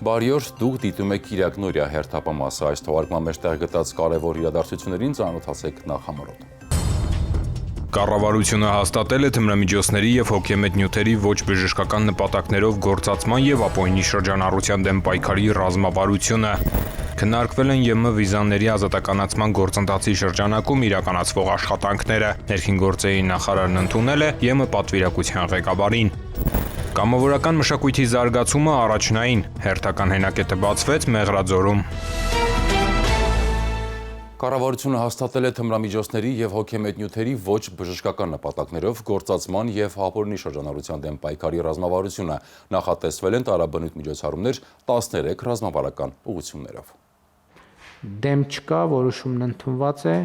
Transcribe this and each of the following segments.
Բարի օր, դուք դիտում եք Կիրակ Նորիա հերթապամասը, այս թողարկման մեջ տեղ գտած կարևոր իրադարձություններին ծանոթացեք նախամարոտ։ Կառավարությունը հաստատել է թմրամիջոցների և հոգեմետ նյութերի ոչ բժշկական նպատակներով գործածման և ապօրինի շրջանառության դեմ պայքարի ռազմավարությունը։ Քննարկվել են ԵՄ վիզաների ազատականացման գործընթացի շրջանակում իրականացվող աշխատանքները։ Ներքին գործերի նախարարն ընդունել է ԵՄ պատվիրակության ղեկավարին։ Կամավորական մշակույթի զարգացումը առաջնային, հերթական հենակետը բացվեց Մեղրաձորում։ Կառավարությունը հաստատել է թմրամիջոցների և հոգեմետ նյութերի ոչ բժշկական նպատակներով գործածման և ապօրինի շրջանառության դեմ պայքարի ռազմավարությունը, նախատեսվել են տարաբնույթ միջոցառումներ 13 ռազմավարական ուղղություններով։ Դեմ չկա, որոշումն ընդունված է։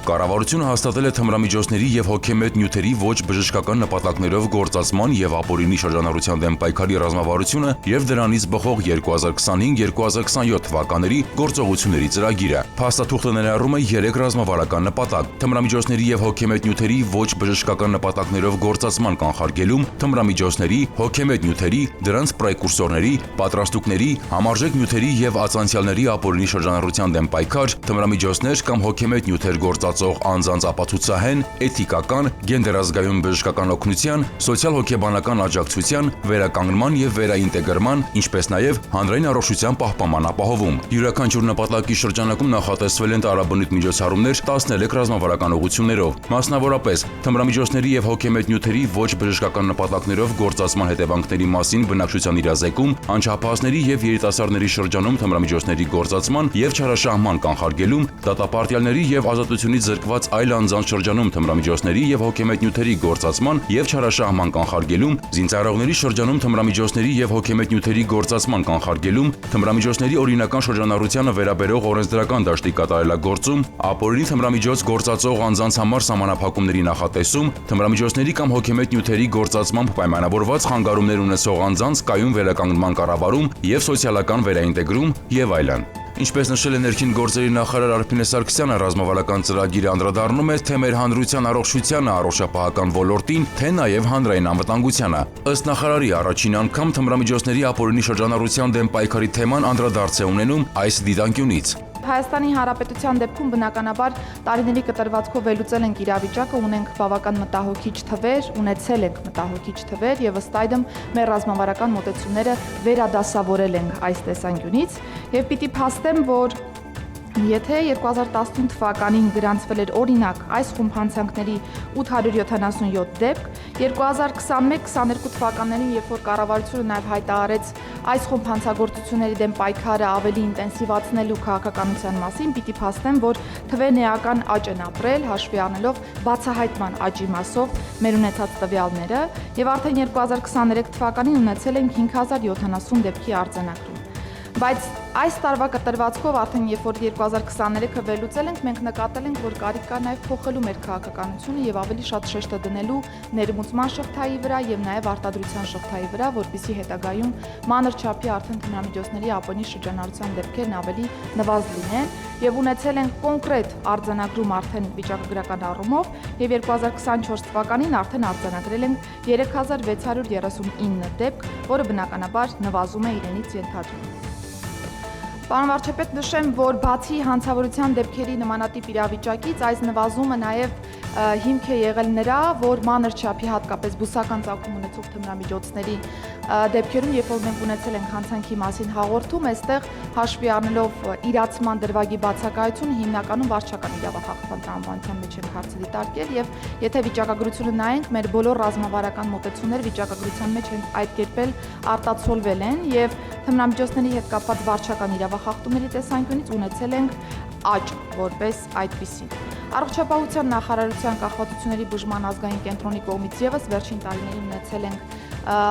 Կառավարությունը հաստատել է թմրամիջոցների և հոգեմետ նյութերի ոչ բժշկական նպատակներով գործածման և ապօրինի շրջանառության դեմ պայքարի ռազմավարությունը և դրանից բխող 2025-2027 թվականների գործողությունների ծրագիրը։ Փաստաթուղթը ներառում է 3 ռազմավարական նպատակ՝ թմրամիջոցների և հոգեմետ նյութերի ոչ բժշկական նպատակներով գործածման կանխարգելում, թմրամիջոցների, հոգեմետ նյութերի, դրանց պրեկուրսորների, պատրաստուկների, համարժեք նյութերի և ացանցյալների ապօրինի շրջանառության դեմ պայքար, թմրամիջոցներ կամ հոգեմետ նյութեր գործածող անձանց ապացուցահեն, էթիկական, գենդերազգայուն բժշկական օգնության, սոցիալ-հոգեբանական աջակցության, վերականգնման և վերաինտեգրման, ինչպես նաև հանրային առողջության պահպանման ապահովում։ Յուրաքանչյուր նպատակի շրջանակում նախատեսվել են տարաբնույթ միջոցառումներ 13 ռազմավարական ուղղություններով, մասնավորապես թմրամիջոցների և հոգեմետ նյութերի ոչ բժշկական նպատակներով գործածման հետևանքների մասին բնակչության իրազեկում, անչափահասների և երիտասարդների շրջանում թմրամիջոցների գործածման և չարաշահման կանխարգելում, դատապարտյալների և ազատությունից զրկված այլ անձանց շրջանում թմրամիջոցների և հոգեմետ նյութերի գործածման և չարաշահման կանխարգելում, զինծառայողների շրջանում թմրամիջոցների և հոգեմետ նյութերի գործածման կանխարգելում, թմրամիջոցների օրինական շրջանառությանը վերաբերող օրենսդրական դաշտի կատարելագործում, ապօրինի թմրամիջոց գործածող անձանց համար սահմանափակումների նախատեսում, թմրամիջոցների կամ հոգեմետ նյութերի գործածմամբ պայմանավորված խանգարումներ ունեցող անձանց կայուն վերականգնման կառավարում և սոցիալական վերաինտեգրում և այլն։ Ինչպես նշել է ներքին գործերի նախարար Արփինե Սարգսյանը, ռազմավարական ծրագիրը անդրադառնում է թե մեր հանրության առողջությանը, առողջապահական ոլորտին, թե նաև հանրային անվտանգությանը։ Ըստ նախարարի, առաջին անգամ թմրամիջոցների ապօրինի շրջանառության դեմ պայքարի թեման անդրադարձ է ունենում այս դիտանկյունից։ Հայաստանի Հանրապետության դեպքում բնականաբար տարիների կտրվածքով վերլուծել ենք իրավիճակը, ունենք բավական մտահոգիչ թվեր, ունեցել ենք մտահոգիչ թվեր եւ ըստ այդմ մեր ռազմավարական մոտեցումները վերադասավորել ենք այս տեսանկյունից եւ պիտի փաստեմ, որ եթե 2018 թվականին գրանցվել էր օրինակ այս խումբ հանցանքների 877 դեպք, 2021-22 թվականներին, երբ որ կառավարությունը նաև հայտարարեց այս խումբ հանցագործությունների դեմ պայքարը ավելի ինտենսիվացնելու քաղաքականության մասին, պիտի փաստեմ, որ թվերն էական աճ են ապրել, հաշվի առնելով բացահայտման աճի մասով մեր ունեցած տվյալները, եւ արդեն 2023 թվականին ունեցել ենք 5070 դեպքի արձանագրում։ Բայց այս տարվա կտրվածքով արդեն երբ որ 2023-ը վերլուծել ենք, մենք նկատել ենք, որ կարիք կա նաև փոխելու մեր քաղաքականությունը եւ ավելի շատ շեշտը դնելու ներմուծման շղթայի վրա եւ նաև արտադրության շղթայի վրա, որպեսզի հետագայում մանր չափի արդեն թմրամիջոցների ապօրինի շրջանառության դեպքերն ավելի նվազ լինեն եւ ունեցել ենք կոնկրետ արձանագրում արդեն վիճակագրական առումով եւ 2024 թվականին արդեն արձանագրել ենք 3639 դեպք, որը բնականաբար նվազում է իրենից ենթադրում։ Պարոն վարչապետ, նշեմ, որ բացի հանցավորության դեպքերի նմանատիպ իրավիճակից, այս նվազումը նաև հիմք է եղել նրա, որ մանր չափի հատկապես բուսական ծագում ունեցող թմրամիջոցների դեպքերում, երբ որ մենք ունեցել ենք հանցանքի մասին հաղորդում, այստեղ հաշվի առնելով իրացման դրվագի բացակայությունը հիմնականում վարչական իրավախախտման տրամաբանության մեջ ենք հարցը դիտարկել եւ եթե վիճակագրությունը նայենք, մեր բոլոր ռազմավարական մոտեցումները վիճակագրության մեջ հենց այդ կերպել արտացոլվել են եւ թմրամիջոցների հետ կապված վարչական իրավախախտումների տեսանկյունից ունեցել ենք աճ որպես այդպիսի։ Առողջապահության նախարարության կախվածությունների բուժման ազգային կենտրոնի կողմից եւս վերջին տարիներին ունեցել ենք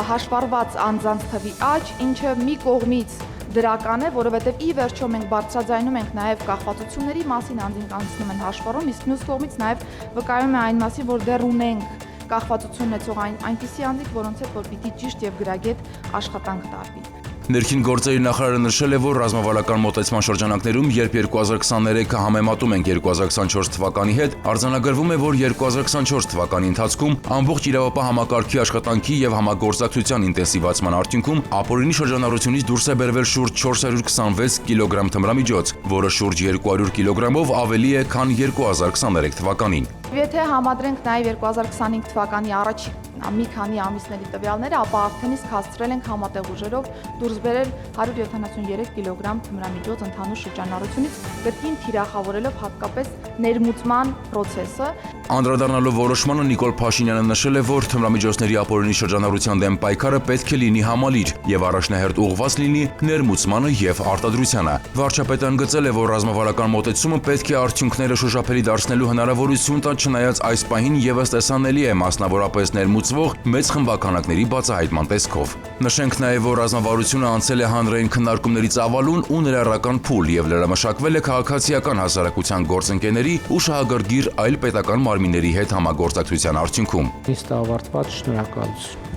հաշվառված անձանց թվի աճ, ինչը մի կողմից դրական է, որովհետև ի վերջո մենք բարձրաձայնում ենք նաև կախվածությունների մասին, անձին կանցնում են հաշվառում, իսկ մյուս կողմից նաև վկայում է այն մասին, որ դեռ ունենք կախվածություն ունեցող այնպիսի անձիկ, որոնց հետ որ պիտի ճիշտ եւ գրագետ աշխատանք տարվի։ Ներքին գործերի նախարարը նշել է, որ ռազմավարական մոտեցման շրջանակներում, երբ 2023-ը համեմատում ենք 2024 թվականի հետ, արձանագրվում է, որ 2024 թվականի ընթացքում ամբողջ իրավապահ համակարգի աշխատանքի եւ համագործակցության ինտենսիվացման արդյունքում ապօրինի շրջանառությունից դուրս է բերվել շուրջ 426 կիլոգրամ թմրամիջոց, որը շուրջ 200 կիլոգրամով ավելի է, քան 2023 թվականին։ Եթե համադրենք նաև 2025 թվականի առաջին մի քանի ամիսների տվյալները, ապա արդեն իսկ հասցրել ենք համատեղ ուժերով դուրս բերել 173 կիլոգրամ թմրամիջոց ընդհանուր շրջանառությունից, կրկին թիրախավորելով հատկապես ներմուծման process-ը։ Անդրադառնալով որոշմանը Նիկոլ Փաշինյանը նշել է, որ թմրամիջոցների ապօրինի շրջանառության դեմ պայքարը պետք է լինի համալիր եւ առաջնահերթ ուղղված լինի ներմուծմանը եւ արտադրությանը։ Վարչապետը ընդգծել է, որ ռազմավարական մոտեցումը պետք է արդյունքները շոշափելի դարձնելու հնարավորություն տա, չնայած այս պահին եւս տեսանելի է մասնավորապես ներմուծվող մեծ խմբականակների բացահայտման տեսքով։ Նշենք նաեւ, որ ռազմավարությունը անցել է հանրային քննարկումների ծավալուն ու ներառական փուլ եւ լրամշակվել է քաղաքացիական հասարակության գործընկերների ու շահագրգիռ այլ պետական մարմինների հետ համագործակցության արդյունքում։ Իսկ ավարտված, շնորհակալություն։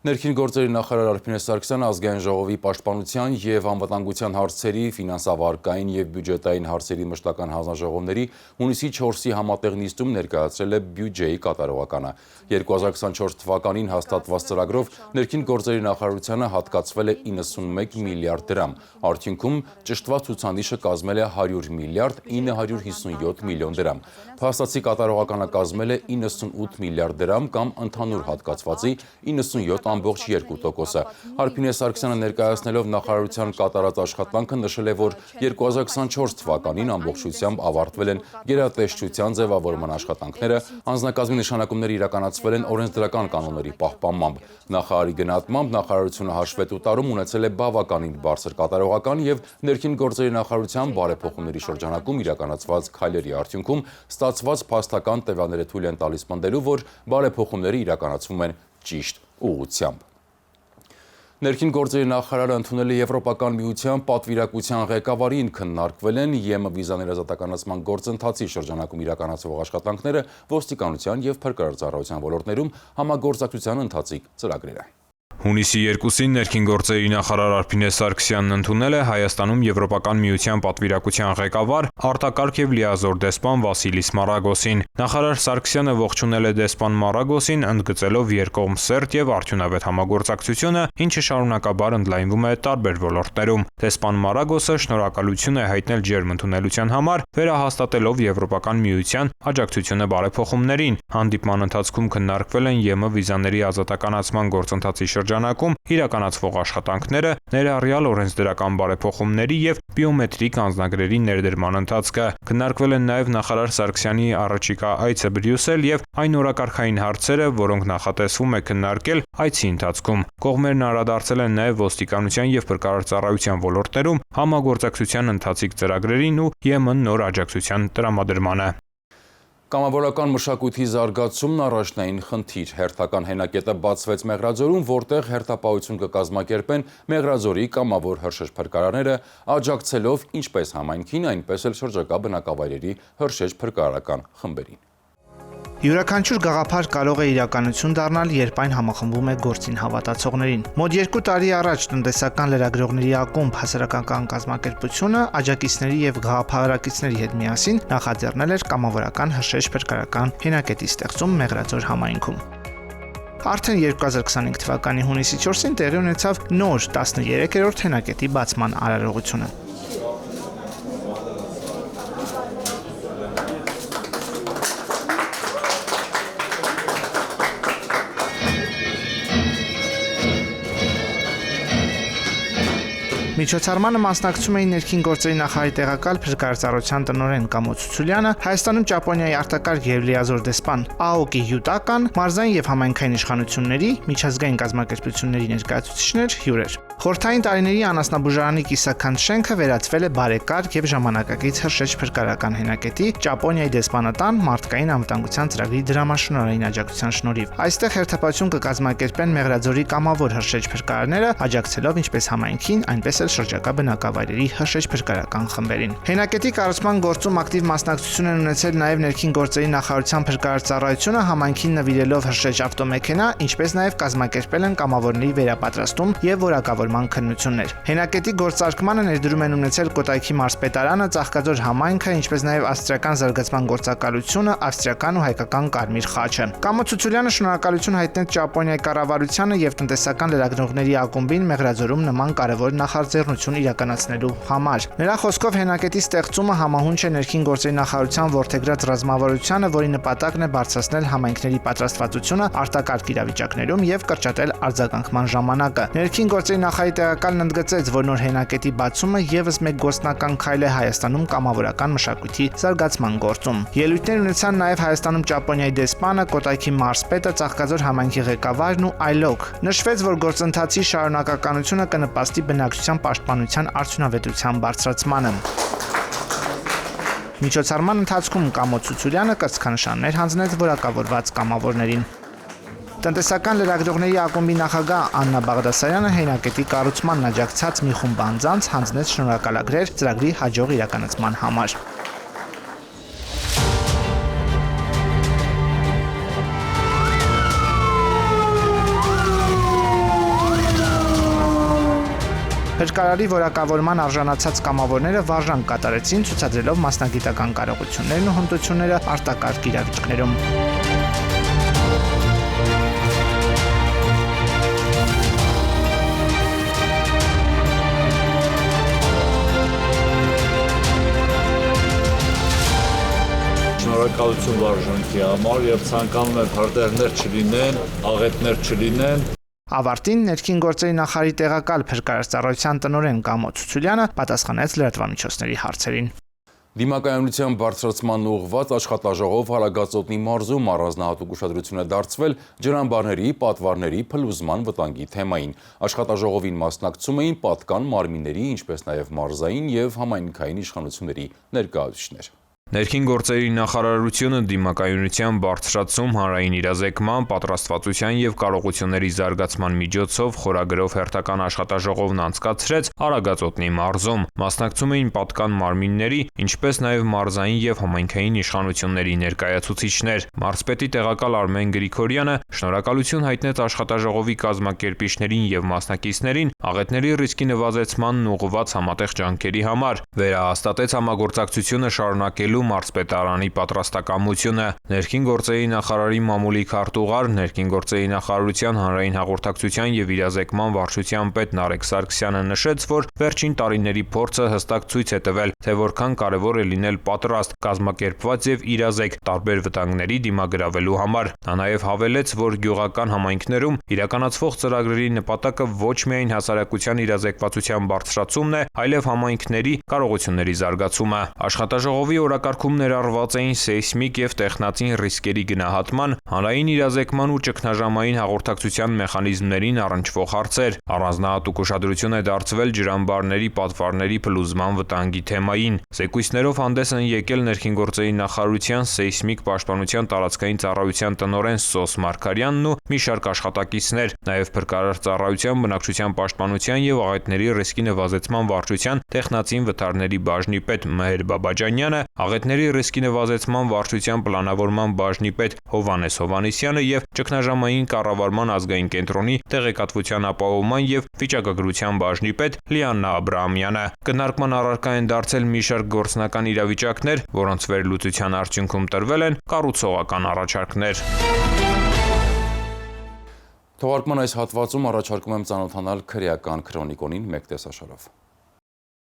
Ներքին գործերի նախարար Արփինե Սարգսյանը ազգային ժողովի պաշտպանության եւ անվտանգության հարցերի, ֆինանսավարկային եւ բյուջետային հարցերի մշտական հանձնաժողովների հունիսի 4-ի համատեղ նիստում ներկայացրել է բյուջեի կատարողականը։ 2024 թվականին հաստատված ծրագրով ներքին գործերի նախարարությանը հատկացվել է 91 միլիարդ դրամ, արդյունքում ճշտված ցուցանիշը կազմել է 100 միլիարդ 957 միլիոն դրամ։ Փաստացի կատարողականը կազմել է 98 միլիարդ դրամ կամ ընդհանուր հատկացվածի 97.2%-ը։ Արփինե Սարգսյանը ներկայացնելով նախարարության կատարած աշխատանքը նշել է, որ 2024 թվականին ամբողջությամբ ավարտվել են գերատեսչության ձևավորման աշխատանքները, անձնակազմի նշանակումները իրականացվել են օրենսդրական կանոնների պահպանմամբ։ Նախարարի գնահատմամբ նախարարությունը հաշվետու տարում ունեցել է բավականին բարձր կատարողական եւ ներքին գործերի նախարարության բարեփոխումների շրջանակում իրականացված քայլերի արդյունքում ստացված փաստական տվյալները թույլ են տալիս պնդելու, որ բարեփոխումները իրականացվում են ճիշտ ուղղությամբ։ Ներքին գործերի նախարարը ընդունել է Եվրոպական միության պատվիրակության ղեկավարին, քննարկվել են ԵՄ վիզաների ազատականացման գործընթացի շրջանակում իրականացվող աշխատանքները, ոստիկանության եւ փրկարար ծառայության ոլորտներում համագործակցության ընթացիկ ծրագրերը։ Հունիսի 2-ին ներքին գործերի նախարար Արփինե Սարգսյանն ընդունել է Հայաստանում Եվրոպական միության պատվիրակության ղեկավար արտակարգ եւ լիազոր դեսպան Վասիլիս Մարագոսին։ Նախարար Սարգսյանը ողջունել է դեսպան Մարագոսին, ընդգծելով երկկողմ սերտ եւ արդյունավետ համագործակցությունը, ինչը շարունակաբար ընդլայնվում է տարբեր ոլորտներում։ Դեսպան Մարագոսը շնորհակալություն է հայտնել ջերմընդունելության համար, վերահաստատելով Եվրոպական միության աջակցությունը բարեփոխումներին։ Հանդիպման ընթացքում քննարկվել են ԵՄ վիզաների ազատականացման գործընթացի շրջանակում իրականացվող աշխատանքները, ներառյալ օրենսդրական բարեփոխումների եւ բիոմետրիկ անձնագրերի ներդրման ընթացքը։ Քննարկվել են նաեւ նախարար Սարգսյանի առաջիկա այցը Բրյուսել եւ այն օրակարգային հարցերը, որոնք նախատեսվում է քննարկել այցի ընթացքում։ Կողմերն անդրադարձել են նաեւ ոստիկանության եւ փրկարար ծառայության ոլորտներում համագործակցության ընթացիկ ծրագրերին ու ԵՄ նոր աջակցության տրամադրմանը։ Կամավորական մշակույթի զարգացումն առաջնային խնդիր։ Հերթական հենակետը բացվեց Մեղրաձորում, որտեղ հերթապահություն կկազմակերպեն Մեղրաձորի կամավոր հրշեջ փրկարարները, աջակցելով ինչպես համայնքին, այնպես էլ շրջակա բնակավայրերի հրշեջ փրկարարական խմբերին։ Յուրաքանչյուր գաղափար կարող է իրականություն դառնալ, երբ այն համախմբում է գործին հավատացողներին։ Մոտ 2 տարի առաջ տնտեսական լրագրողների ակումբ հասարակական կազմակերպությունը աջակիցների եւ գաղափարակիցների հետ միասին նախաձեռնել էր կամավորական հրշեջ փրկարարական հենակետի ստեղծում Մեղրաձոր համայնքում։ Արդեն 2025 թվականի հունիսի 4-ին տեղի ունեցավ նոր 13-րդ հենակետի բացման արարողությունը։ Միջոցառմանը մասնակցում էին ներքին գործերի նախարարի տեղակալ փրկարար ծառայության տնօրեն Կամո Ցուցուլյանը, Հայաստանում Ճապոնիայի արտակարգ եւ լիազոր դեսպան Աոկի Յուտական, մարզային եւ համայնքային իշխանությունների, միջազգային կազմակերպությունների ներկայացուցիչներ, հյուրեր։ Խորհրդային տարիների անասնաբուժարանի կիսաքանդ շենքը վերածվել է բարեկարգ եւ ժամանակակից հրշեջ փրկարարական հենակետի Ճապոնիայի դեսպանատան մարդկային անվտանգության ծրագրի դրամաշնորհային աջակցության շնորհիվ։ Այստեղ հերթապահություն կկազմակերպեն Մեղրաձորի կամավոր հրշեջ փրկարարները, աջակցելով ինչպես համայնքին, այնպես էլ շրջակա բնակավայրերի հրշեջ փրկարարական խմբերին։ Հենակետի կառուցման գործում ակտիվ մասնակցություն են ունեցել նաև ներքին գործերի նախարարության փրկարար ծառայությունը, համայնքին նվիրելով հրշեջ ավտոմեքենա, ինչպես նաև կազմակերպել են կամավորների վերապատրաստում եւ որակավորման քննություններ։ Հենակետի գործարկմանը ներդրում են ունեցել Կոտայքի մարզպետարանը, Ծաղկաձոր համայնքը, ինչպես նաև ավստրիական զարգացման գործակալությունը, ավստրիական ու հայկական Կարմիր խաչը։ Կամո Ցուցուլյանը շնորհակալություն հայտնեց Ճապոնիայի կառավարությանը եւ տնտեսական լրագրողների ակումբին Մեղրաձորում նման կարևոր նախաձեռնություն իրականացնելու համար։ Նրա խոսքով Հենակետի ստեղծումը համահունչ է ներքին գործերի նախարարության որդեգրած ռազմավարությանը, որի նպատակն է բարձրացնել համայնքների պատրաստվածությունը արտակարգ իրավիճակներում եւ կրճատել արձագանքման ժամանակը։ Ներքին գործերի նախարարի տեղակալն ընդգծեց, որ նոր Հենակետի բացումը եւս մեկ գործնական քայլ է Հայաստանում կամավորական մշակույթի զարգացման գործում։ Ելույթներ ունեցան նաև Հայաստանում Ճապոնիայի դեսպանը, Կոտայքի մարզպետը, Ծաղկաձոր համայնքի ղեկավարն ու այլոք։ Նշվեց, որ գործընթացի շարունակականությունը կնպաստի բնակչության պաշտպանության արդյունավետության բարձրացմանը։ Միջոցառման ընթացքում Կամո Ցուցուլյանը կրծքանշաններ հանձնեց որակավորված կամավորներին։ Տնտեսական լրագրողների ակումբի նախագահ Աննա Բաղդասարյանը Հենակետի կառուցմանն աջակցած մի խումբ անձանց հանձնեց շնորհակալագրեր ծրագրի հաջող իրականացման համար։ Փրկարարի որակավորման արժանացած կամավորները վարժանք կատարեցին, ցուցադրելով մասնագիտական կարողություններն ու հմտությունները արտակարգ իրավիճակներում։ Շնորհակալություն վարժանքի համար եւ ցանկանում եմ հրդեհներ չլինեն, աղետներ չլինեն։ Ավարտին ներքին գործերի նախարարի տեղակալ փրկարար ծառայության տնօրեն Կամո Ցուցուլյանը պատասխանեց լրատվամիջոցների հարցերին։ Դիմակայունության բարձրացման ուղղված աշխատաժողով Հարագածոտնի մարզում առանձնահատուկ ուշադրություն է դարձվել ջրամբարների, պատվարների փլուզման վտանգի թեմային։ Աշխատաժողովին մասնակցում էին պատկան մարմինների, ինչպես նաև մարզային եւ համայնքային իշխանությունների ներկայացուցիչներ։ Ներքին գործերի նախարարությունը դիմակայունության բարձրացում, հանրային իրազեկման, պատրաստվածության եւ կարողությունների զարգացման միջոցով խորագրով հերթական աշխատաժողովն անցկացրեց Արագածոտնի մարզում։ Մասնակցում էին պատկան մարմինների, ինչպես նաև մարզային եւ համայնքային իշխանությունների ներկայացուցիչներ։ Մարզպետի տեղակալ Արմեն Գրիգորյանը շնորհակալություն հայտնեց աշխատաժողովի կազմակերպիչներին եւ մասնակիցներին աղետների ռիսկի նվազեցմանն ուղղված համատեղ ջանքերի համար։ Վերահաստատեց համագործակցությունը շարունակելու մարզպետարանի պատրաստակամությունը։ Ներքին գործերի նախարարի մամուլի քարտուղար, ներքին գործերի նախարարության հանրային հաղորդակցության եւ իրազեկման վարչության պետ Նարեկ Սարգսյանը նշեց, որ վերջին տարիների փորձը հստակ ցույց է տվել, թե որքան կարևոր է լինել պատրաստ, կազմակերպված եւ իրազեկ տարբեր վտանգների դիմագրավելու համար։ Նա նաեւ հավելեց, որ գյուղական համայնքներում իրականացվող ծրագրերի նպատակը ոչ միայն հասարակության իրազեկվածության բարձրացումն է, այլև համայնքների կարողությունների զարգացումը։ Աշխատաժողովի օրակարգում ներառված էին սեյսմիկ եւ տեխնացին ռիսկերի գնահատման, հանրային իրազեկման ու ճգնաժամային հաղորդակցության մեխանիզմներին առնչվող հարցեր։ Առանձնահատուկ ուշադրություն է դարձվել ջրամբարների, պատվարների փլուզման վտանգի թեմային։ Զեկույցներով հանդես են եկել ներքին գործերի նախարարության սեյսմիկ պաշտպանության տարածքային ծառայության տնօրեն Սոս Մարգարյանն ու մի շարք աշխատակիցներ, նաեւ փրկարար ծառայության բնակչության պաշտպանության եւ աղետների ռիսկի նվազեցման վարչության տեխնացին վթարների բաժնի պետ Մհեր Բաբաջանյանը, աղետների ռիսկի նվազեցման վարչության պլանավորման բաժնի պետ Հովհաննես Հովհաննիսյանը եւ ճգնաժամային կառավարման ազգային կենտրոնի տեղեկատվության ապահովման եւ վիճակագրության բաժնի պետ Լիաննա Աբրահամյանը։ Քննարկման առարկա են դարձել մի շարք գործնական իրավիճակներ, որոնց վերլուծության արդյունքում տրվել են կառուցողական առաջարկներ։ Թողարկման այս հատվածում առաջարկում եմ ծանոթանալ քրեական քրոնիկոնին մեկ տեսաշարով։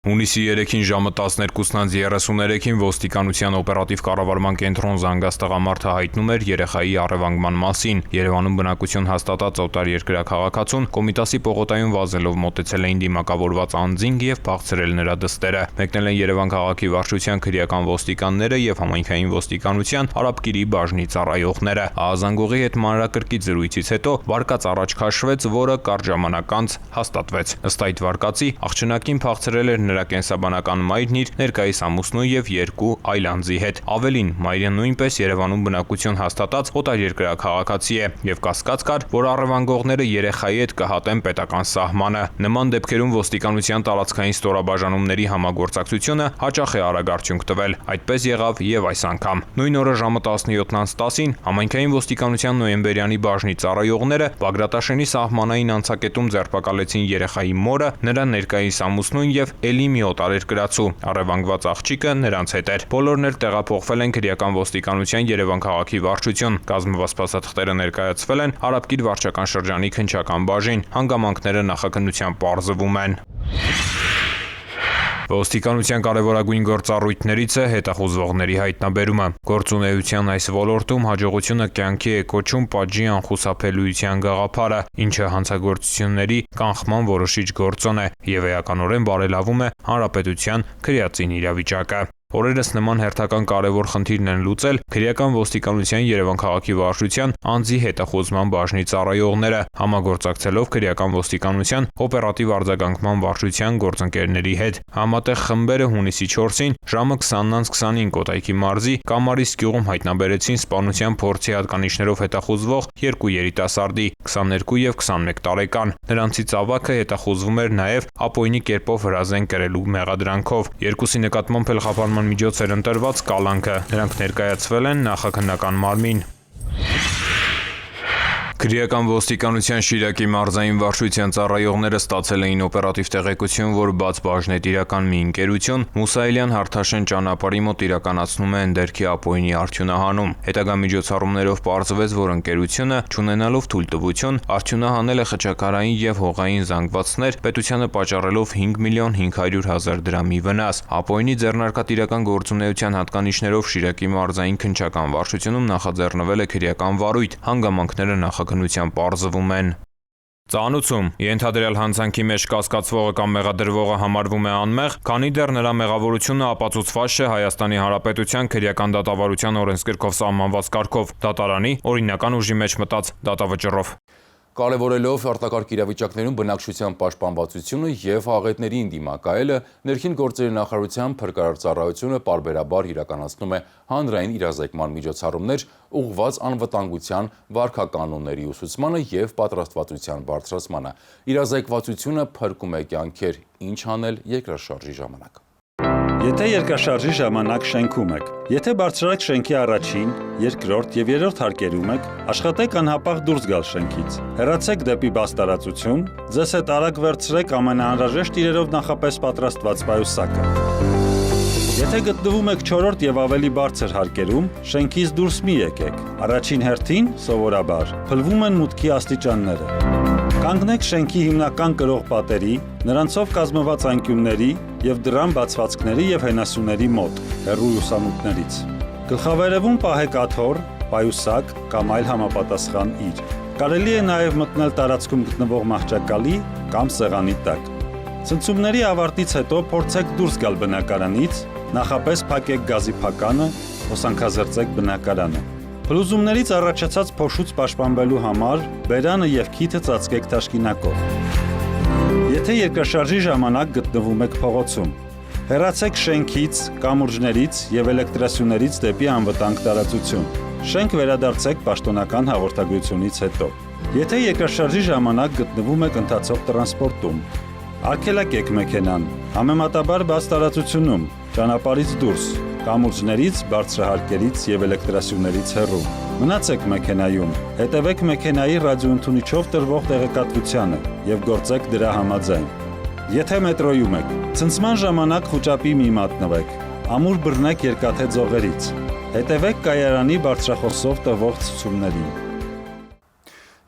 Հունիսի 3-ին ժամը 12:33-ին ոստիկանության օպերատիվ կառավարման կենտրոն զանգած տղամարդը հայտնում էր երեխայի առևանգման մասին։ Երևանում բնակություն հաստատած օտարերկրյա քաղաքացուն Կոմիտասի պողոտայում վազելով մոտեցել էին դիմակավորված անձինք եւ փախցրել նրա դստերը։ Մեկնել են Երևան քաղաքի վարչության քրեական ոստիկանները եւ համայնքային ոստիկանության Արաբկիրի բաժնի ծառայողները։ Ահազանգողի հետ մանրակրկիտ զրույցից հետո վարկած առաջ քաշվեց, որը կարճ ժամանակ անց հաստատվեց։ Ըստ այդ վարկածի աղջնակին փախցրել էր նրա կենսաբանական մայրն իր ներկայիս ամուսնու եւ 2 այլ անձի հետ։ Ավելին, մայրը նույնպես Երևանում բնակություն հաստատած օտարերկրյա քաղաքացի է եւ կասկած կար, որ առևանգողները երեխայի հետ կհատեն պետական սահմանը։ Նման դեպքերում ոստիկանության տարածքային ստորաբաժանումների համագործակցությունը հաճախ է արագ արդյունք տվել։ Այդպես եղավ եւ այս անգամ։ Նույն օրը ժամը 17:10-ին համայնքային ոստիկանության նոյեմբերյանի բաժնի ծառայողները Բագրատաշենի սահմանային անցակետում ձերբակալեցին երեխայի մորը, նրա ներկայիս ամուսնուն եւ էլի մի օտարերկրացու։ Առևանգված աղջիկը նրանց հետ էր։ Բոլորն էլ տեղափոխվել են քրեական ոստիկանության Երևան քաղաքի վարչություն։ Կազմված փաստաթղթերը ներկայացվել են Արաբկիր վարչական շրջանի քննչական բաժին։ Հանգամանքները նախաքննության պարզվում են։ Ոստիկանության կարևորագույն գործառույթներից է հետախուզվողների հայտնաբերումը։ Գործունեության այս ոլորտում հաջողությունը կյանքի է կոչում պատժի անխուսափելիության գաղափարը, ինչը հանցագործությունների կանխման որոշիչ գործոն է եւ էականորեն բարելավում է հանրապետության քրեածին իրավիճակը։ Օրերս նման հերթական կարևոր խնդիրն են լուծել քրեական ոստիկանության Երևան քաղաքի վարչության անձի հետախուզման բաժնի ծառայողները, համագործակցելով քրեական ոստիկանության օպերատիվ արձագանքման վարչության գործընկերների հետ։ Համատեղ խմբերը հունիսի 4-ին ժամը 20:25 Կոտայքի մարզի Կամարիս գյուղում հայտնաբերեցին սպանության փորձի հատկանիշներով հետախուզվող 2 երիտասարդի 22 եւ 21 տարեկան։ Նրանցից ավագը հետախուզվում էր նաեւ ապօրինի կերպով հրազեն կրելու մեղադրանքով։ Երկուսի նկատմամբ էլ խափանման միջոց էր ընտրված կալանքը։ Նրանք ներկայացվել են նախաքննական մարմին։ Քրեական ոստիկանության Շիրակի մարզային վարչության ծառայողները ստացել էին օպերատիվ տեղեկություն, որ բաց բաժնետիրական մի ընկերություն Մուսայելյան Հարթաշեն ճանապարհի մոտ իրականացնում է ընդերքի ապօրինի արդյունահանում։ Հետագա միջոցառումներով պարզվեց, որ ընկերությունը, չունենալով թույլտվություն, արդյունահանել է խճակարային եւ հողային զանգվածներ, պետությանը պատճառելով 5.500.000 դրամի վնաս։ Ապօրինի ձեռնարկատիրական գործունեության հատկանիշներով Շիրակի մարզային քննչական վարչությունում նախաձեռնվել է քրեական վարույթ, հանգամանքները նախաքննության պարզվում են։ Ծանուցում ենթադրյալ հանցանքի մեջ կասկածվողը կամ մեղադրվողը համարվում է անմեղ, քանի դեռ նրա մեղավորությունը ապացուցված չէ Հայաստանի Հանրապետության քրեական դատավարության օրենսգրքով սահմանված կարգով, դատարանի օրինական ուժի մեջ մտած դատավճռով։ Կարևորելով արտակարգ իրավիճակներում բնակչության պաշտպանվածությունը եւ աղետների դիմակայելը, ներքին գործերի նախարարության փրկարար ծառայությունը պարբերաբար իրականացնում է հանրային իրազեկման միջոցառումներ ուղղված անվտանգության վարքականոնների ուսուցմանը եւ պատրաստվածության բարձրացմանը։ Իրազեկվածությունը փրկում է կյանքեր, ինչ անել երկրաշարժի ժամանակ։ Եթե երկրաշարժի ժամանակ շենքում եք, եթե բարձրակ շենքի առաջին, երկրորդ եւ երրորդ հարկերում եք, աշխատեք անհապաղ դուրս գալ շենքից։ Հեռացեք դեպի բաց տարածություն, ձեզ հետ արագ վերցրեք ամենաանհրաժեշտ իրերով նախապես պատրաստված պայուսակը։ Եթե գտնվում եք 4-րդ եւ ավելի բարձր հարկերում, շենքից դուրս մի եկեք։ Առաջին հերթին, սովորաբար, փլվում են մուտքի աստիճանները։ Կանգնեք շենքի հիմնական կրող պատերի, նրանցով կազմված անկյունների եւ դրան բացվածքների եւ հենասյուների մոտ, հեռու լուսամուտներից։ Գլխավերևում պահեք աթոռ, պայուսակ կամ այլ համապատասխան իր։ Կարելի է նաեւ մտնել տարածքում գտնվող մահճակալի կամ սեղանի տակ։ Ցնցումների ավարտից հետո փորձեք դուրս գալ բնակարանից, նախապես փակեք գազի փականը, հոսանքազերծեք բնակարանը։ Փլուզումներից առաջացած փոշուց պաշտպանվելու համար բերանը եւ քիթը ծածկեք թաշկինակով։ Եթե երկրաշարժի ժամանակ գտնվում եք փողոցում, հեռացեք շենքից, կամուրջներից եւ էլեկտրասյուներից դեպի անվտանգ տարածություն։ Շենք վերադարձեք պաշտոնական հաղորդագրությունից հետո։ Եթե երկրաշարժի ժամանակ գտնվում եք ընթացող տրանսպորտում, արգելակեք մեքենան, համեմատաբար բաց տարածությունում, ճանապարհից դուրս, կամուրջներից, բարձրահարկերից եւ էլեկտրասյուներից հեռու։ Մնացեք մեքենայում, հետևեք մեքենայի ռադիոընդունիչով տրվող տեղեկատվությանը եւ գործեք դրա համաձայն։ Եթե մետրոյում եք, ցնցման ժամանակ խուճապի մի մատնվեք, ամուր բռնեք երկաթե ձողերից։ Հետևեք կայարանի բարձրախոսով տվող ցուցումներին։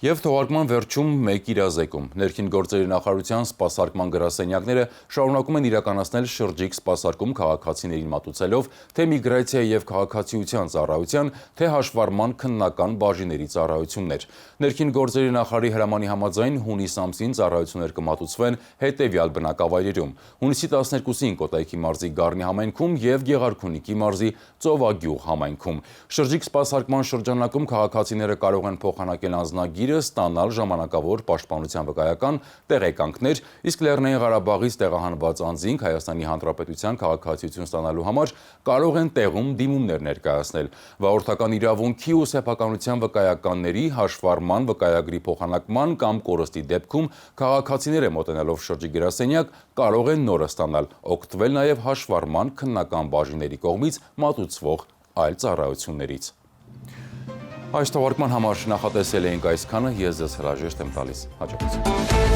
Եվ թողարկման վերջում մեկ իրազեկում։ Ներքին գործերի նախարարության սպասարկման գրասենյակները շարունակում են իրականացնել շրջիկ սպասարկում քաղաքացիներին մատուցելով թե միգրացիա եւ քաղաքացիության ծառայության, թե հաշվառման քննական բաժինների ծառայություններ։ Ներքին գործերի նախարարի հրամանի համաձայն հունիս ամսին ծառայություններ կմատուցվեն հետեւյալ բնակավայրերում. հունիսի 12-ին Կոտայքի մարզի Գառնի համայնքում եւ Գեղարքունիքի մարզի Ծովագյուղ համայնքում։ Շրջիկ սպասարկման շրջանակում քաղաքացիները կարող են փոխանակել անձնագիրը խնդիրը ստանալ ժամանակավոր պաշտպանության վկայական տեղեկանքներ, իսկ Լեռնային Ղարաբաղից տեղահանված անձինք Հայաստանի Հանրապետության քաղաքացիություն ստանալու համար կարող են տեղում դիմումներ ներկայացնել։ Վարորդական իրավունքի ու սեփականության վկայականների հաշվառման վկայագրի փոխանակման կամ կորստի դեպքում քաղաքացիները մոտենալով շրջի գրասենյակ կարող են նորը ստանալ, օգտվել նաև հաշվառման քննական բաժինների կողմից մատուցվող այլ ծառայություններից։ Այս թողարկման համար նախատեսել էինք այսքանը, ես ձեզ հրաժեշտ եմ տալիս։ Հաջողություն։